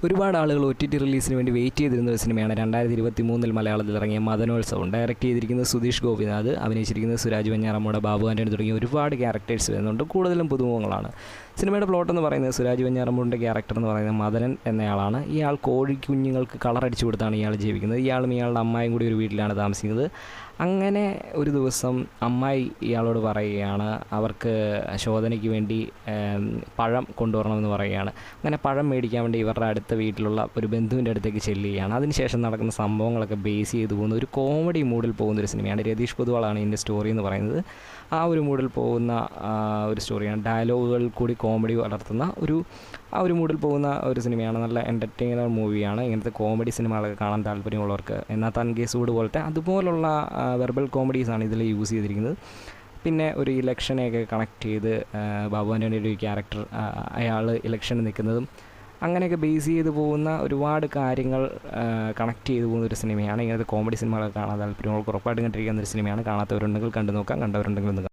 ഒരുപാട് ആളുകൾ OTT റിലീസിന് വേണ്ടി വെയിറ്റ് ചെയ്തിരുന്ന ഒരു സിനിമയാണ് 2023 മലയാളത്തിൽ ഇറങ്ങിയ മദനോത്സവം. ഡയറക്റ്റ് ചെയ്തിരിക്കുന്നത് സുധീഷ് ഗോപിനാഥ്, അഭിനയിച്ചിരിക്കുന്നത് സുരാജ് വെഞ്ഞാറമ്മൂട്, ബാബു ആൻ്റണി തുടങ്ങിയ ഒരുപാട് ക്യാരക്ടേഴ്സ് വരുന്നുണ്ട്. കൂടുതലും പുതുമുഖങ്ങളാണ്. സിനിമയുടെ പ്ലോട്ട് എന്ന് പറയുന്നത് സുരാജ് വെഞ്ഞാറമ്മൂടിൻ്റെ ക്യാരക്ടർ എന്ന് പറയുന്നത് മദനൻ എന്നയാളാണ്. ഇയാൾ കോഴിക്കുഞ്ഞുങ്ങൾക്ക് കളറടിച്ചു കൊടുത്താണ് ഇയാൾ ജീവിക്കുന്നത്. ഇയാളും ഇയാളുടെ അമ്മായും കൂടി ഒരു വീട്ടിലാണ് താമസിക്കുന്നത്. അങ്ങനെ ഒരു ദിവസം അമ്മായി ഇയാളോട് പറയുകയാണ് അവർക്ക് ശോധനയ്ക്ക് വേണ്ടി പഴം കൊണ്ടുവരണമെന്ന് പറയുകയാണ്. അങ്ങനെ പഴം മേടിക്കാൻ വേണ്ടി ഇവരുടെ അടുത്ത വീട്ടിലുള്ള ഒരു ബന്ധുവിൻ്റെ അടുത്തേക്ക് ചെല്ലുകയാണ്. അതിനുശേഷം നടക്കുന്ന സംഭവങ്ങളൊക്കെ ബേസ് ചെയ്ത് പോകുന്ന ഒരു കോമഡി മൂഡിൽ പോകുന്നൊരു സിനിമയാണ്. രതീഷ് പൊതുവാളാണ് ഇതിൻ്റെ സ്റ്റോറി എന്ന് പറയുന്നത്. ആ ഒരു മൂഡിൽ പോകുന്ന ഒരു സ്റ്റോറിയാണ്. ഡയലോഗുകൾ കൂടി കോമഡി വളർത്തുന്ന ആ ഒരു മൂഡിൽ പോകുന്ന ഒരു സിനിമയാണ്. നല്ല എൻ്റർടൈനർ മൂവിയാണ്. ഇങ്ങനത്തെ കോമഡി സിനിമകളൊക്കെ കാണാൻ താല്പര്യമുള്ളവർക്ക്. എന്നാൽ തൻകേസൂട് പോലത്തെ അതുപോലുള്ള വെർബൽ കോമഡീസാണ് ഇതിൽ യൂസ് ചെയ്തിരിക്കുന്നത്. പിന്നെ ഒരു ഇലക്ഷനെയൊക്കെ കണക്ട് ചെയ്ത് ബാബു ആൻ്റണിയുടെ ഒരു ക്യാരക്ടർ അയാൾ ഇലക്ഷന് നിൽക്കുന്നതും അങ്ങനെയൊക്കെ ബേസ് ചെയ്ത് പോകുന്ന ഒരുപാട് കാര്യങ്ങൾ കണക്ട് ചെയ്ത് പോകുന്ന ഒരു സിനിമയാണ്. ഇങ്ങനത്തെ കോമഡി സിനിമകളൊക്കെ കാണാൻ താല്പര്യമുള്ളവർക്ക് ഉറപ്പായിട്ടും കണ്ടിരിക്കുന്ന ഒരു സിനിമയാണ്. കാണാത്തവരുണ്ടെങ്കിൽ കണ്ടു നോക്കാം, കണ്ടവരുണ്ടെങ്കിൽ ഒന്ന്